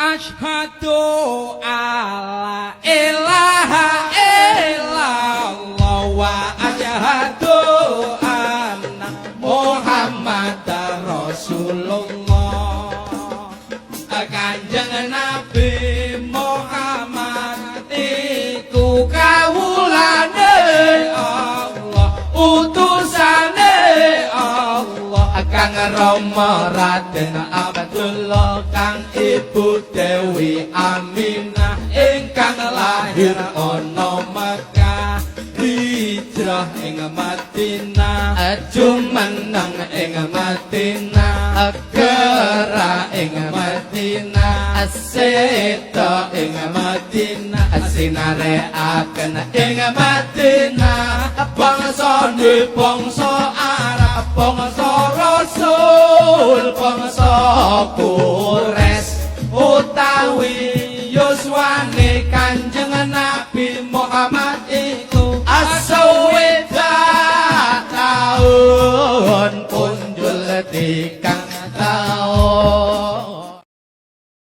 Asyhadu alla ilaha illallah wa asyhadu anna Muhammadar Rasulullah. Kanjeng Nabi Muhammad iku kawulane Allah, utusane Allah. Kang Rama Raden Abdullah, kang Ibu Dewi Aminah, ingkang lahir ana Mekah, hijrah ing Madinah, jumeneng ing Madinah, gerak ing Madinah, seda ing Madinah, sinarekaken ing Madinah. Bangsane bangsa Arab, bangsa Rasul, bangsa Quraisy, utawi yuswane Kanjeng Nabi Muhammad iku asaweda taun punjul 3 taun.